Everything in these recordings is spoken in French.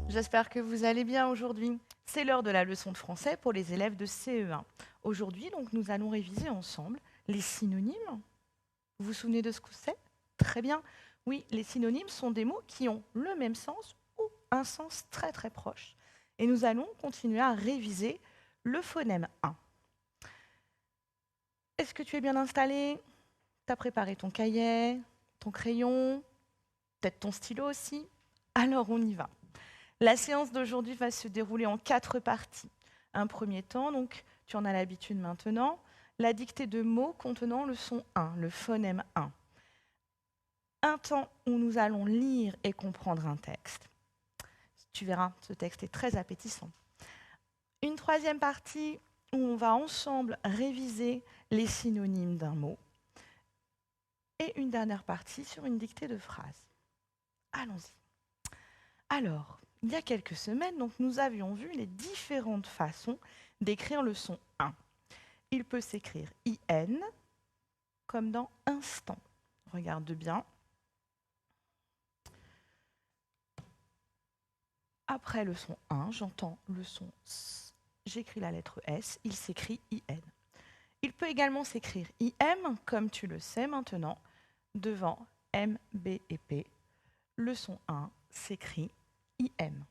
J'espère que vous allez bien aujourd'hui. C'est l'heure de la leçon de français pour les élèves de CE1. Aujourd'hui, donc, nous allons réviser ensemble les synonymes. Vous vous souvenez de ce que c'est? Très bien. Oui, les synonymes sont des mots qui ont le même sens ou un sens très très proche. Et nous allons continuer à réviser le phonème 1. Est-ce que tu es bien installé? Tu as préparé ton cahier, ton crayon, peut-être ton stylo aussi? Alors on y va. La séance d'aujourd'hui va se dérouler en 4 parties. Un premier temps, donc tu en as l'habitude maintenant, la dictée de mots contenant le son 1, le phonème 1. Un temps où nous allons lire et comprendre un texte. Tu verras, ce texte est très appétissant. Une troisième partie où on va ensemble réviser les synonymes d'un mot. Et une dernière partie sur une dictée de phrases. Allons-y. Alors, il y a quelques semaines, donc, nous avions vu les différentes façons d'écrire le son 1. Il peut s'écrire IN, comme dans instant. Regarde bien. Après le son 1, j'entends le son S. J'écris la lettre S, il s'écrit IN. Il peut également s'écrire IM, comme tu le sais maintenant, devant M, B et P. Le son 1 s'écrit IM.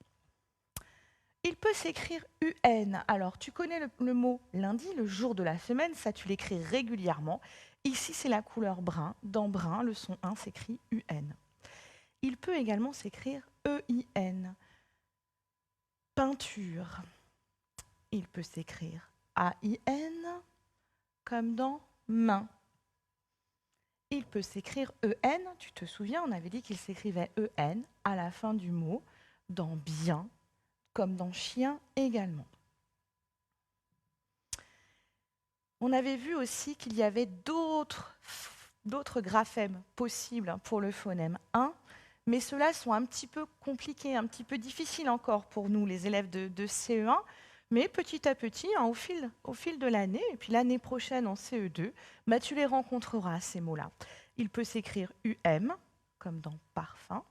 Il peut s'écrire UN. Alors, tu connais le mot lundi, le jour de la semaine, ça tu l'écris régulièrement. Ici, c'est la couleur brun. Dans brun, le son 1 s'écrit UN. Il peut également s'écrire EIN. Peinture. Il peut s'écrire AIN, comme dans main. Il peut s'écrire EN. Tu te souviens, on avait dit qu'il s'écrivait EN à la fin du mot, dans bien, comme dans chien également. On avait vu aussi qu'il y avait d'autres graphèmes possibles pour le phonème 1, mais ceux-là sont un petit peu compliqués, un petit peu difficiles encore pour nous, les élèves de CE1. Mais petit à petit, au fil de l'année, et puis l'année prochaine en CE2, tu les rencontreras, ces mots-là. Il peut s'écrire UM, comme dans parfum,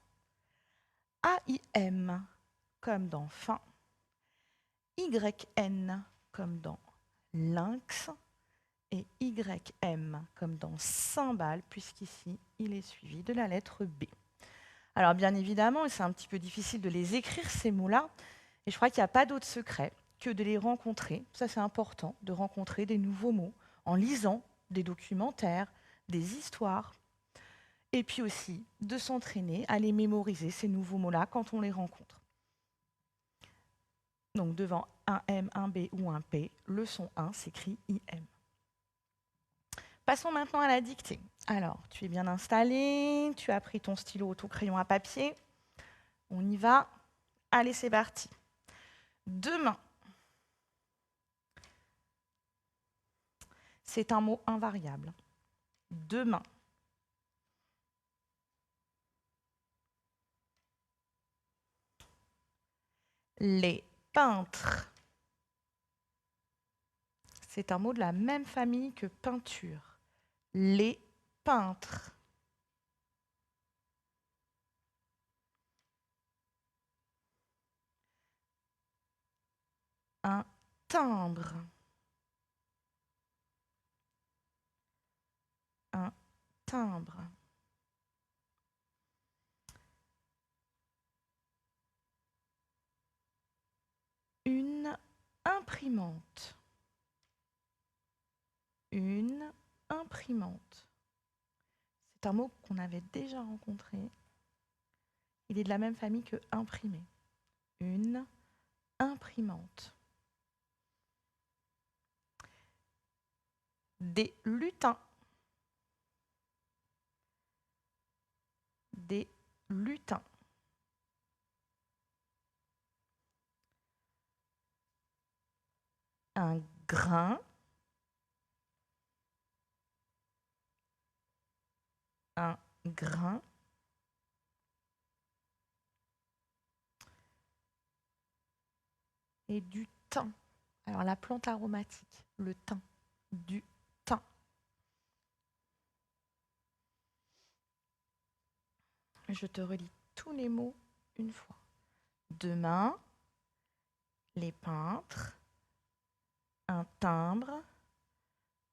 AIM, comme dans fin, YN, comme dans lynx, et YM comme dans cymbale, puisqu'ici, il est suivi de la lettre B. Alors bien évidemment, c'est un petit peu difficile de les écrire, ces mots-là, et je crois qu'il n'y a pas d'autre secret que de les rencontrer. Ça, c'est important, de rencontrer des nouveaux mots en lisant des documentaires, des histoires, et puis aussi de s'entraîner à les mémoriser, ces nouveaux mots-là, quand on les rencontre. Donc devant un M, un B ou un P, le son 1 s'écrit IM. Passons maintenant à la dictée. Alors, tu es bien installé, tu as pris ton stylo ou ton crayon à papier. On y va. Allez, c'est parti. Demain. C'est un mot invariable. Demain. Les peintres. C'est un mot de la même famille que peinture. Les peintres. Un timbre. Un timbre. Une imprimante. Une imprimante. C'est un mot qu'on avait déjà rencontré. Il est de la même famille que imprimer. Une imprimante. Des lutins. Des lutins. Un grain. Un grain. Et du thym. Alors la plante aromatique, le thym. Du thym. Je te relis tous les mots une fois. Demain, les peintres, un timbre,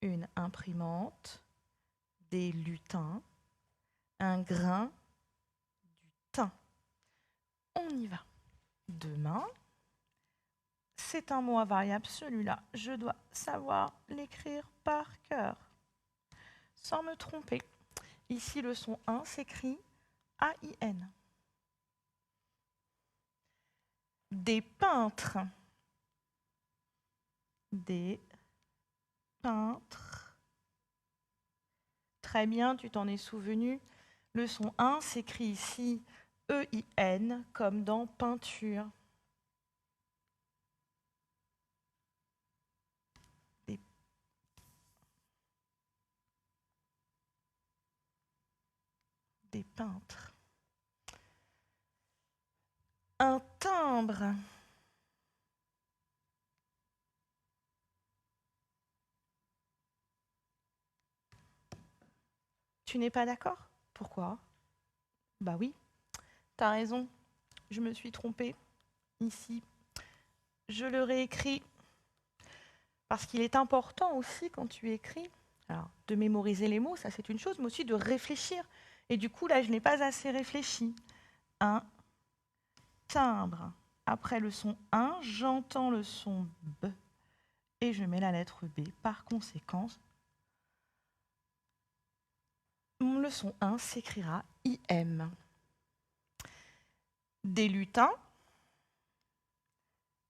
une imprimante, des lutins, un grain, du thym. On y va. Demain, c'est un mot à variable, celui-là. Je dois savoir l'écrire par cœur, sans me tromper. Ici, le son 1 s'écrit A-I-N. Des peintres. Des peintres. Très bien, tu t'en es souvenu. Le son 1 s'écrit ici E-I-N, comme dans peinture. Des peintres. Un timbre. Tu n'es pas d'accord? Pourquoi? Bah oui, t'as raison. Je me suis trompée. Ici, je le réécris. Parce qu'il est important aussi, quand tu écris, alors, de mémoriser les mots, ça c'est une chose, mais aussi de réfléchir. Et du coup, là, je n'ai pas assez réfléchi. Un timbre. Après le son 1, j'entends le son B et je mets la lettre B. Par conséquent, le son 1 s'écrira IM. Des lutins.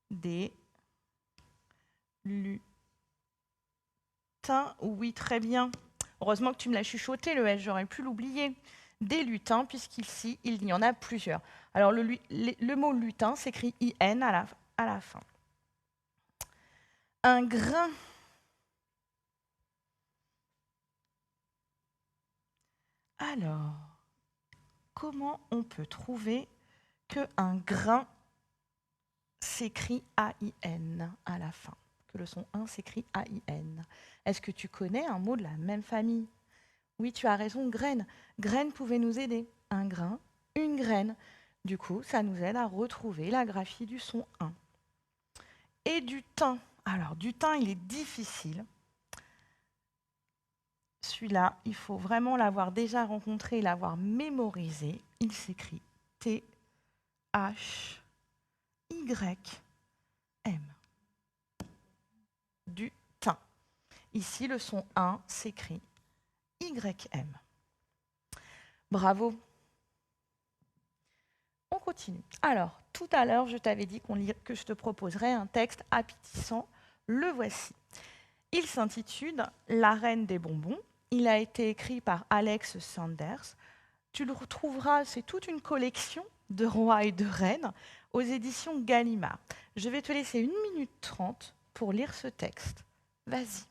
Des lutins. Oui, très bien. Heureusement que tu me l'as chuchoté, le S, j'aurais pu l'oublier. Des lutins, puisqu'ici, il y en a plusieurs. Alors, le mot lutin s'écrit IN à la fin. Un grain. Alors, comment on peut trouver qu'un grain s'écrit AIN à la fin, que le son 1 s'écrit AIN? Est-ce que tu connais un mot de la même famille? Oui, tu as raison, graine. Graine pouvait nous aider. Un grain, une graine. Du coup, ça nous aide à retrouver la graphie du son 1. Et du thym. Alors, du thym, il est difficile. Celui-là, il faut vraiment l'avoir déjà rencontré, l'avoir mémorisé. Il s'écrit T-H-Y-M. Du thym. Ici, le son 1 s'écrit YM. Bravo. On continue. Alors, tout à l'heure, je t'avais dit que je te proposerais un texte appétissant. Le voici. Il s'intitule « La reine des bonbons ». Il a été écrit par Alex Sanders. Tu le retrouveras, c'est toute une collection de rois et de reines aux éditions Gallimard. Je vais te laisser 1 minute 30 pour lire ce texte. Vas-y.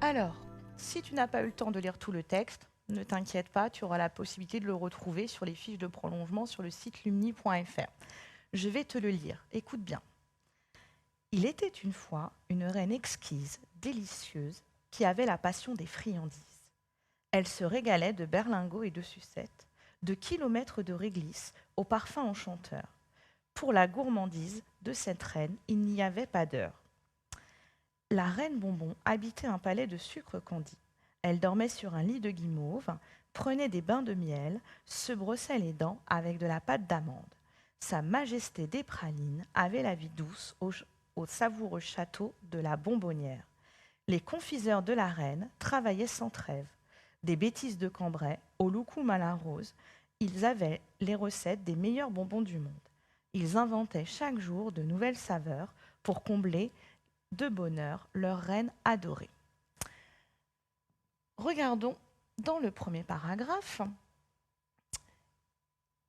Alors, si tu n'as pas eu le temps de lire tout le texte, ne t'inquiète pas, tu auras la possibilité de le retrouver sur les fiches de prolongement sur le site lumni.fr. Je vais te le lire, écoute bien. Il était une fois une reine exquise, délicieuse, qui avait la passion des friandises. Elle se régalait de berlingots et de sucettes, de kilomètres de réglisse au parfum enchanteur. Pour la gourmandise de cette reine, il n'y avait pas d'heure. La reine Bonbon habitait un palais de sucre candi. Elle dormait sur un lit de guimauve, prenait des bains de miel, se brossait les dents avec de la pâte d'amande. Sa Majesté des Pralines avait la vie douce au savoureux château de la Bonbonnière. Les confiseurs de la reine travaillaient sans trêve. Des bêtises de Cambrai au loukoum à la rose, ils avaient les recettes des meilleurs bonbons du monde. Ils inventaient chaque jour de nouvelles saveurs pour combler de bonheur leur reine adorée. Regardons dans le premier paragraphe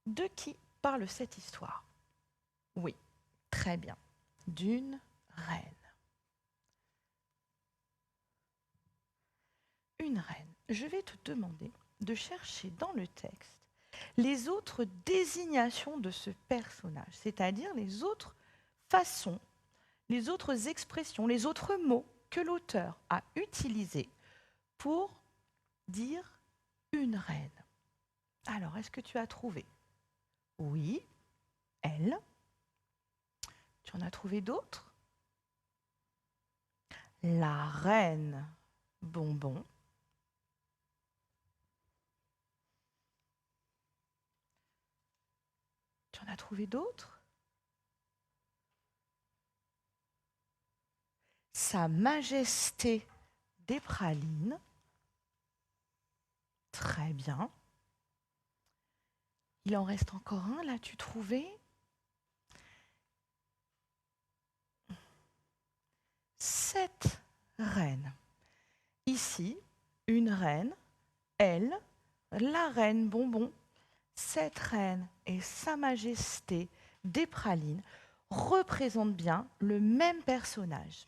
de qui parle cette histoire. Oui, très bien, d'une reine. Une reine. Je vais te demander de chercher dans le texte les autres désignations de ce personnage, c'est-à-dire les autres façons, les autres expressions, les autres mots que l'auteur a utilisés pour dire une reine. Alors, est-ce que tu as trouvé? Oui, elle. Tu en as trouvé d'autres? La reine bonbon. Tu en as trouvé d'autres? Sa Majesté des Pralines. Très bien. Il en reste encore un, l'as-tu trouvé? Cette reine. Ici, une reine, elle, la reine bonbon, cette reine et sa Majesté des Pralines représentent bien le même personnage.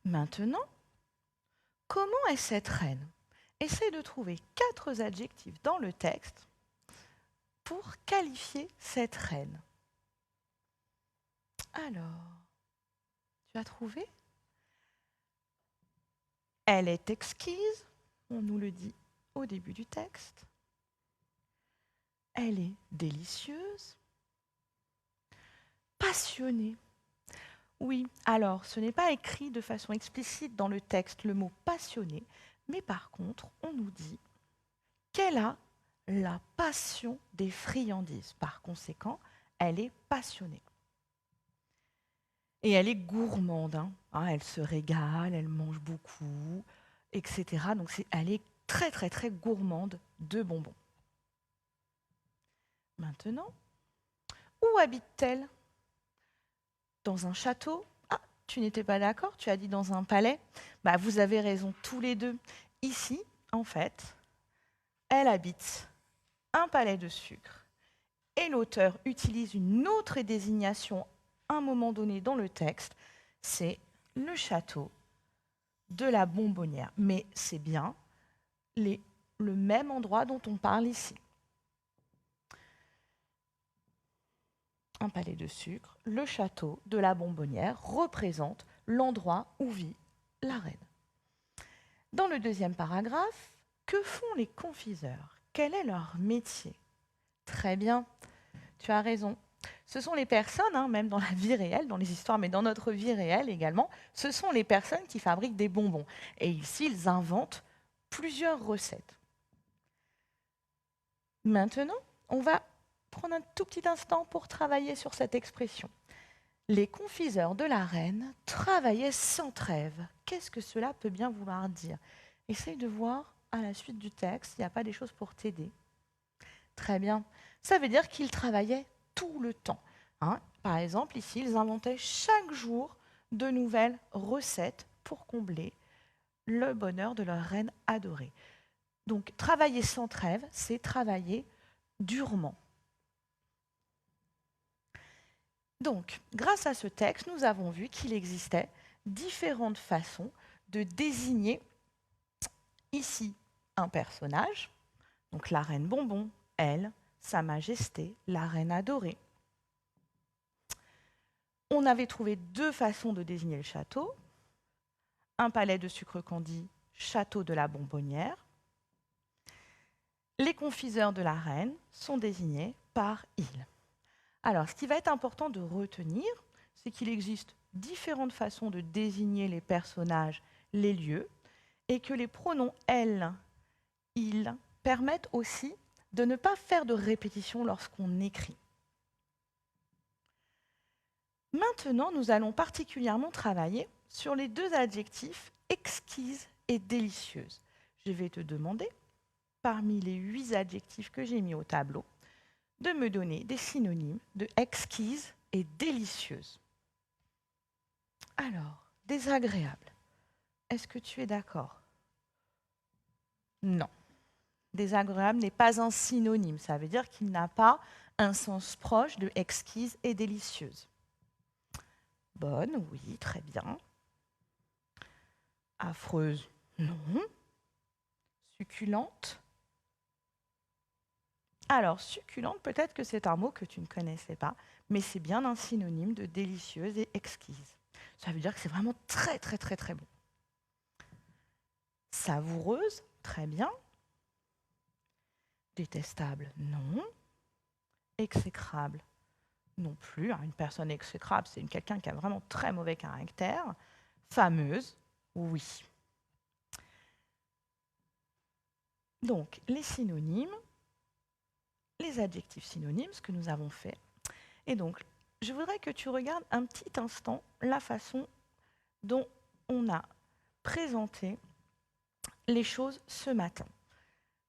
Maintenant, comment est cette reine? Essaie de trouver 4 adjectifs dans le texte pour qualifier cette reine. Alors, tu as trouvé? Elle est exquise, on nous le dit au début du texte. Elle est délicieuse. Passionnée. Oui, alors ce n'est pas écrit de façon explicite dans le texte le mot passionné, mais par contre, on nous dit qu'elle a la passion des friandises. Par conséquent, elle est passionnée. Et elle est gourmande. Elle se régale, elle mange beaucoup, etc. Donc elle est très très très gourmande de bonbons. Maintenant, où habite-t-elle? Dans un château? Ah, tu n'étais pas d'accord? Tu as dit dans un palais? Vous avez raison tous les deux. Ici, en fait, elle habite un palais de sucre. Et l'auteur utilise une autre désignation à un moment donné dans le texte, c'est le château de la Bonbonnière. Mais c'est bien le même endroit dont on parle ici. Un palais de sucre, le château de la Bonbonnière représente l'endroit où vit la reine. Dans le deuxième paragraphe, que font les confiseurs? Quel est leur métier? Très bien, tu as raison. Ce sont les personnes, même dans la vie réelle, dans les histoires, mais dans notre vie réelle également, ce sont les personnes qui fabriquent des bonbons. Et ici, ils inventent plusieurs recettes. Maintenant, on va prendre un tout petit instant pour travailler sur cette expression. Les confiseurs de la reine travaillaient sans trêve. Qu'est-ce que cela peut bien vouloir dire? Essaye de voir à la suite du texte, il n'y a pas des choses pour t'aider. Très bien. Ça veut dire qu'ils travaillaient tout le temps. Par exemple, ici, ils inventaient chaque jour de nouvelles recettes pour combler le bonheur de leur reine adorée. Donc, travailler sans trêve, c'est travailler durement. Donc, grâce à ce texte, nous avons vu qu'il existait différentes façons de désigner ici un personnage, donc la reine bonbon, elle, sa Majesté, la reine adorée. On avait trouvé 2 façons de désigner le château, un palais de sucre candi, château de la Bonbonnière. Les confiseurs de la reine sont désignés par il. Alors, ce qui va être important de retenir, c'est qu'il existe différentes façons de désigner les personnages, les lieux, et que les pronoms elle, il permettent aussi de ne pas faire de répétition lorsqu'on écrit. Maintenant, nous allons particulièrement travailler sur les deux adjectifs exquise et délicieuse. Je vais te demander, parmi les 8 adjectifs que j'ai mis au tableau, de me donner des synonymes de exquise et délicieuse. Alors, désagréable. Est-ce que tu es d'accord? Non. Désagréable n'est pas un synonyme. Ça veut dire qu'il n'a pas un sens proche de exquise et délicieuse. Bonne, oui, très bien. Affreuse, non. Succulente. Alors, succulente, peut-être que c'est un mot que tu ne connaissais pas, mais c'est bien un synonyme de délicieuse et exquise. Ça veut dire que c'est vraiment très, très, très, très bon. Savoureuse, très bien. Détestable, non. Exécrable, non plus. Une personne exécrable, c'est quelqu'un qui a vraiment très mauvais caractère. Fameuse, oui. Donc, les synonymes, les adjectifs synonymes, ce que nous avons fait. Et donc, je voudrais que tu regardes un petit instant la façon dont on a présenté les choses ce matin.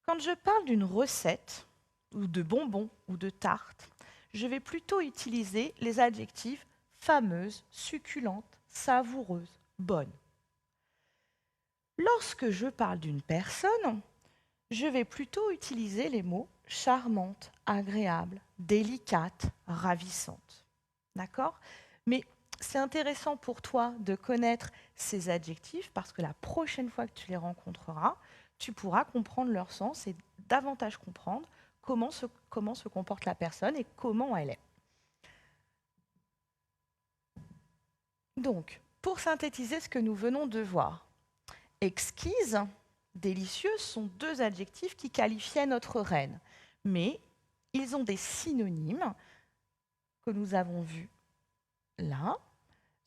Quand je parle d'une recette, ou de bonbons, ou de tarte, je vais plutôt utiliser les adjectifs fameuse, succulente, savoureuse, bonne. Lorsque je parle d'une personne, je vais plutôt utiliser les mots charmante, agréable, délicate, ravissante. D'accord? Mais c'est intéressant pour toi de connaître ces adjectifs parce que la prochaine fois que tu les rencontreras, tu pourras comprendre leur sens et davantage comprendre comment se comporte la personne et comment elle est. Donc, pour synthétiser ce que nous venons de voir, exquise, délicieuse sont 2 adjectifs qui qualifiaient notre reine, mais ils ont des synonymes que nous avons vus là.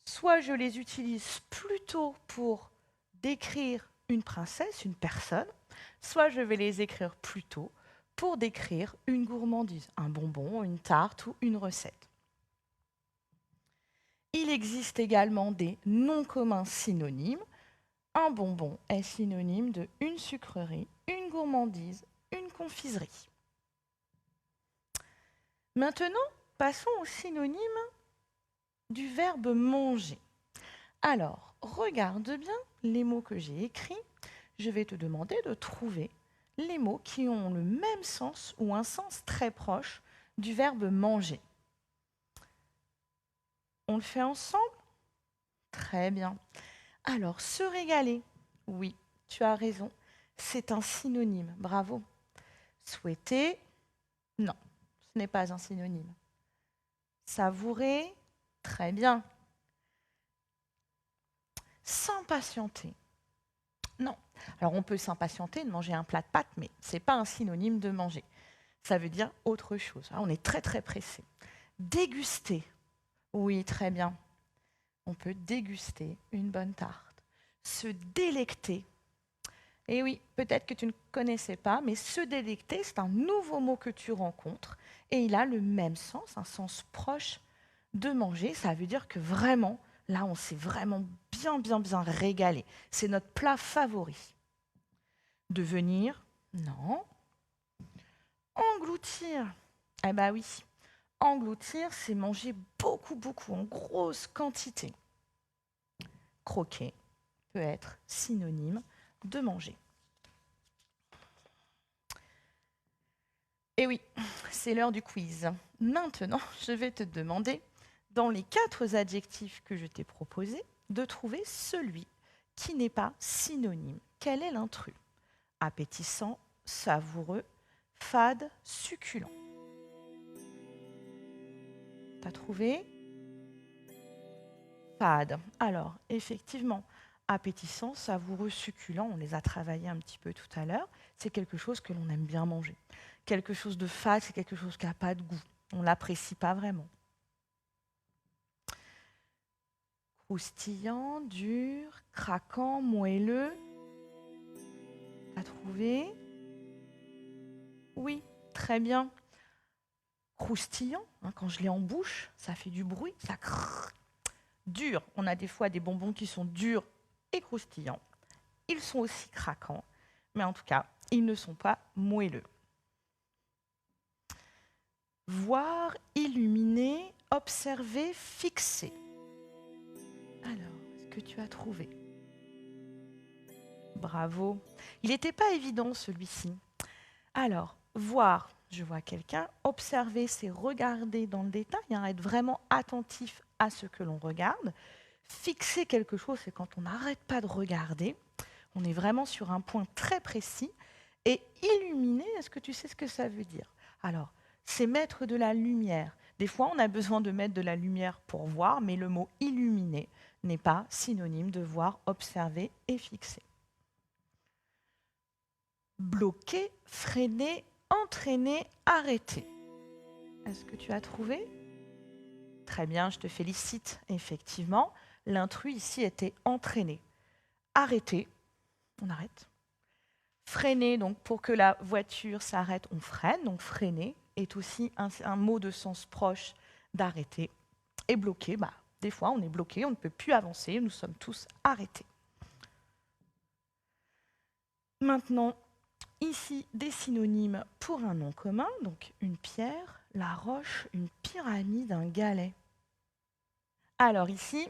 Soit je les utilise plutôt pour décrire une princesse, une personne, soit je vais les écrire plutôt pour décrire une gourmandise, un bonbon, une tarte ou une recette. Il existe également des noms communs synonymes. Un bonbon est synonyme de une sucrerie, une gourmandise, une confiserie. Maintenant, passons aux synonymes du verbe manger. Alors, regarde bien les mots que j'ai écrits. Je vais te demander de trouver les mots qui ont le même sens ou un sens très proche du verbe manger. On le fait ensemble? Très bien. Alors, se régaler, oui, tu as raison, c'est un synonyme, bravo. Souhaiter, non, ce n'est pas un synonyme. Savourer, très bien. S'impatienter, non. Alors, on peut s'impatienter de manger un plat de pâtes, mais ce n'est pas un synonyme de manger. Ça veut dire autre chose. On est très, très pressé. Déguster, oui, très bien. On peut déguster une bonne tarte. Se délecter. Et oui, peut-être que tu ne connaissais pas, mais se délecter, c'est un nouveau mot que tu rencontres et il a le même sens, un sens proche de manger. Ça veut dire que vraiment, là, on s'est vraiment bien, bien, bien régalé. C'est notre plat favori. Devenir, non. Engloutir, eh bien oui. Engloutir, c'est manger beaucoup, beaucoup, en grosse quantité. Croquer peut être synonyme de manger. Et oui, c'est l'heure du quiz. Maintenant, je vais te demander, dans les 4 adjectifs que je t'ai proposés, de trouver celui qui n'est pas synonyme. Quel est l'intrus? Appétissant, savoureux, fade, succulent. T'as trouvé? Fade. Alors, effectivement, appétissant, savoureux, succulent, on les a travaillés un petit peu tout à l'heure, c'est quelque chose que l'on aime bien manger. Quelque chose de fade, c'est quelque chose qui n'a pas de goût. On ne l'apprécie pas vraiment. Croustillant, dur, craquant, moelleux. T'as trouvé? Oui, très bien. Croustillant, hein, quand je l'ai en bouche, ça fait du bruit, ça crrr. Dur, on a des fois des bonbons qui sont durs et croustillants. Ils sont aussi craquants, mais en tout cas, ils ne sont pas moelleux. Voir, illuminer, observer, fixer. Alors, est-ce que tu as trouvé? Bravo. Il n'était pas évident celui-ci. Alors, voir, je vois quelqu'un. Observer, c'est regarder dans le détail, hein, être vraiment attentif à ce que l'on regarde. Fixer quelque chose, c'est quand on n'arrête pas de regarder. On est vraiment sur un point très précis. Et illuminer, est-ce que tu sais ce que ça veut dire? Alors, c'est mettre de la lumière. Des fois, on a besoin de mettre de la lumière pour voir, mais le mot illuminer n'est pas synonyme de voir, observer et fixer. Bloquer, freiner, entraîner, arrêter. Est-ce que tu as trouvé? Très bien, je te félicite. Effectivement, l'intrus ici était entraîné. Arrêter, on arrête. Freiner, donc pour que la voiture s'arrête, on freine. Donc freiner est aussi un mot de sens proche d'arrêter. Et bloquer, des fois on est bloqué, on ne peut plus avancer, nous sommes tous arrêtés. Maintenant, ici, des synonymes pour un nom commun, donc une pierre, la roche, une pyramide, un galet. Alors ici,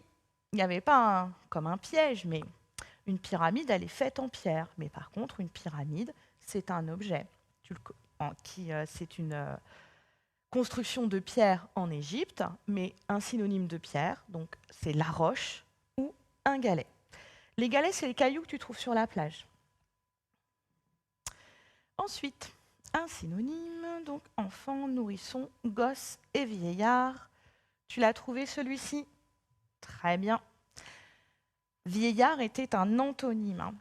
il n'y avait pas comme un piège, mais une pyramide, elle est faite en pierre. Mais par contre, une pyramide, c'est un objet. C'est une construction de pierre en Égypte, mais un synonyme de pierre, donc c'est la roche ou un galet. Les galets, c'est les cailloux que tu trouves sur la plage. Ensuite, un synonyme, donc enfant, nourrisson, gosse et vieillard. Tu l'as trouvé celui-ci? Très bien. Vieillard était un antonyme. Hein.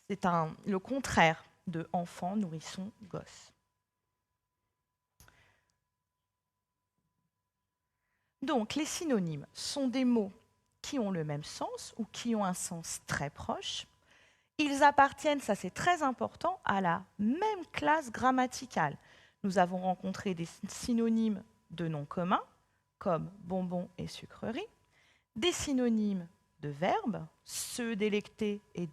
C'est le contraire de enfant, nourrisson, gosse. Donc, les synonymes sont des mots qui ont le même sens ou qui ont un sens très proche. Ils appartiennent, ça c'est très important, à la même classe grammaticale. Nous avons rencontré des synonymes de noms communs, comme bonbon et sucrerie, des synonymes de verbes, se délecter et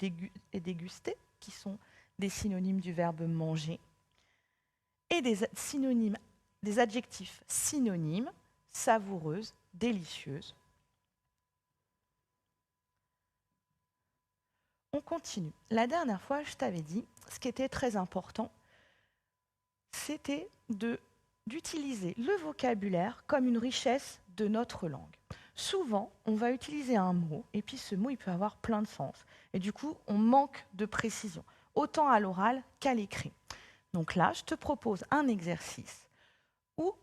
déguster, qui sont des synonymes du verbe manger, et des adjectifs synonymes, savoureuse, délicieuse. On continue. La dernière fois, je t'avais dit, ce qui était très important, c'était d'utiliser le vocabulaire comme une richesse de notre langue. Souvent, on va utiliser un mot, et puis ce mot, il peut avoir plein de sens. Et du coup, on manque de précision, autant à l'oral qu'à l'écrit. Donc là, je te propose un exercice où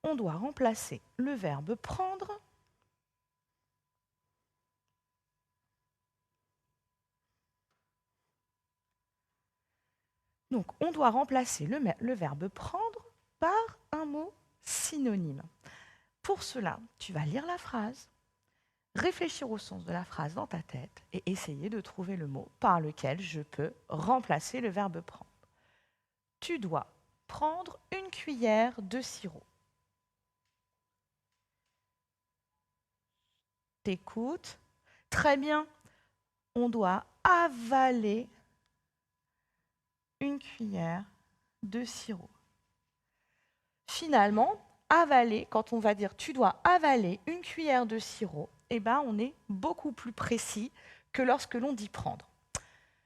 on doit remplacer le verbe prendre Donc, on doit remplacer le verbe prendre par un mot synonyme. Pour cela, tu vas lire la phrase, réfléchir au sens de la phrase dans ta tête et essayer de trouver le mot par lequel je peux remplacer le verbe prendre. Tu dois prendre une cuillère de sirop. T'écoutes. Très bien. On doit avaler une cuillère de sirop. Finalement, avaler, quand on va dire tu dois avaler une cuillère de sirop, on est beaucoup plus précis que lorsque l'on dit prendre.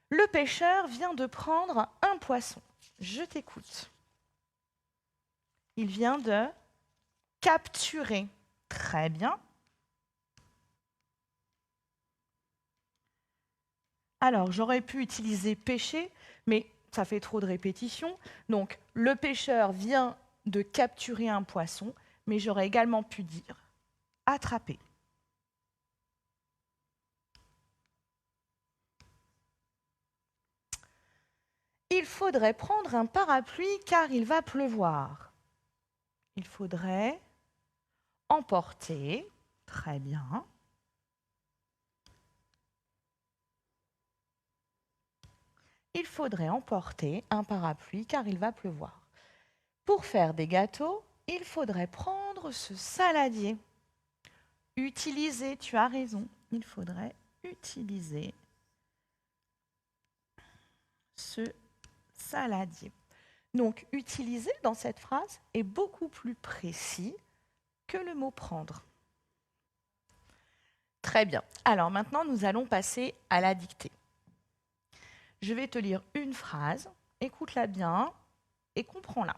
Le pêcheur vient de prendre un poisson. Je t'écoute. Il vient de capturer. Très bien. Alors, j'aurais pu utiliser pêcher, mais ça fait trop de répétitions. Donc, le pêcheur vient de capturer un poisson, mais j'aurais également pu dire attraper. Il faudrait prendre un parapluie car il va pleuvoir. Il faudrait emporter, très bien. il faudrait emporter un parapluie car il va pleuvoir. Pour faire des gâteaux, il faudrait prendre ce saladier. Utiliser, tu as raison, il faudrait utiliser ce saladier. Donc, utiliser dans cette phrase est beaucoup plus précis que le mot prendre. Très bien. Alors maintenant, nous allons passer à la dictée. Je vais te lire une phrase, écoute-la bien et comprends-la.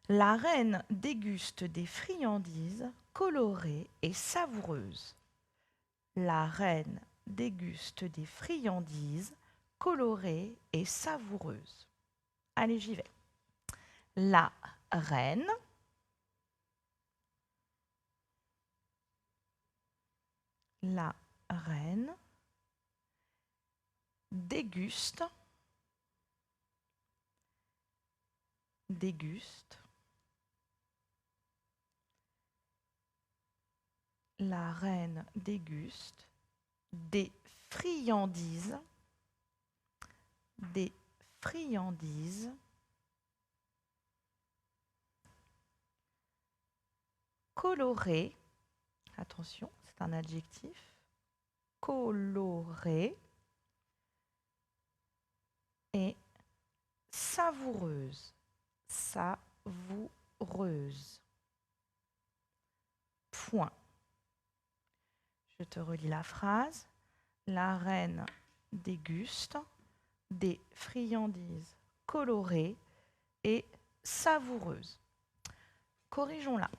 La reine déguste des friandises colorées et savoureuses. La reine déguste des friandises colorées et savoureuses. Allez, j'y vais. La reine déguste la reine déguste des friandises colorées, attention, c'est un adjectif, colorées et savoureuses. Point. Je te relis la phrase. La reine déguste des friandises colorées et savoureuses. Corrigeons-la.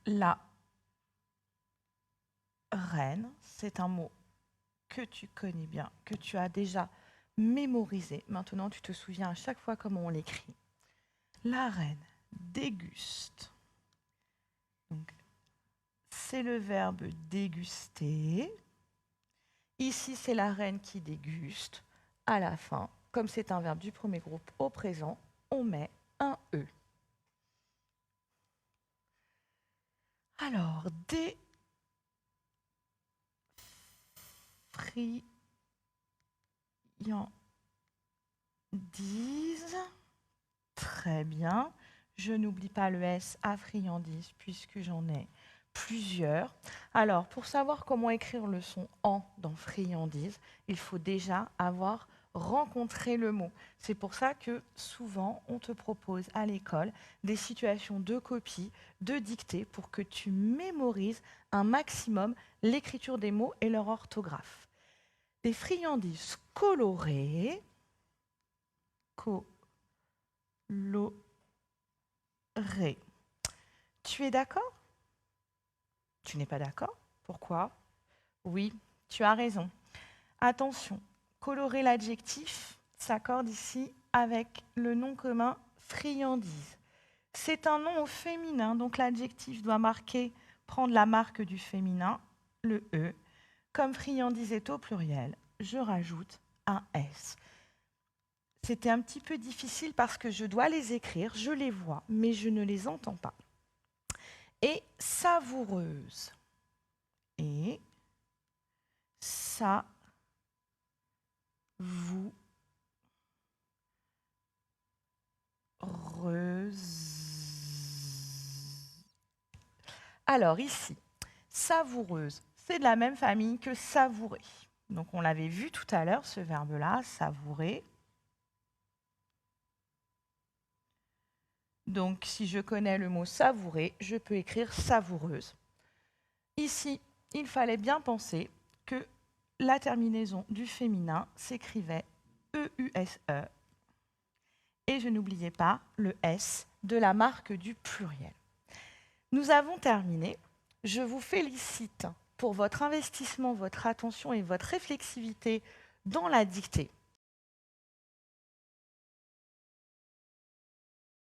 La reine, c'est un mot que tu connais bien, que tu as déjà mémorisé. Maintenant, tu te souviens à chaque fois comment on l'écrit. La reine déguste. Donc, c'est le verbe déguster. Ici, c'est la reine qui déguste. À la fin, comme c'est un verbe du premier groupe au présent, on met un E. Alors, des friandises. Très bien. Je n'oublie pas le S à friandises puisque j'en ai plusieurs. Alors, pour savoir comment écrire le son en dans friandise, il faut déjà avoir rencontré le mot. C'est pour ça que souvent, on te propose à l'école des situations de copie, de dictée, pour que tu mémorises un maximum l'écriture des mots et leur orthographe. Des friandises colorées, Tu es d'accord? Tu n'es pas d'accord? Pourquoi? Oui, tu as raison. Attention, colorer l'adjectif s'accorde ici avec le nom commun friandise. C'est un nom au féminin, donc l'adjectif doit prendre la marque du féminin, le E. Comme friandise est au pluriel, je rajoute un S. C'était un petit peu difficile parce que je dois les écrire, je les vois, mais je ne les entends pas. Et savoureuse. Et savoureuse. Alors ici, savoureuse, c'est de la même famille que savourer. Donc on l'avait vu tout à l'heure, ce verbe-là, savourer. Donc si je connais le mot savourer, je peux écrire savoureuse. Ici, il fallait bien penser que la terminaison du féminin s'écrivait E-U-S-E. Et je n'oubliais pas le S de la marque du pluriel. Nous avons terminé. Je vous félicite pour votre investissement, votre attention et votre réflexivité dans la dictée.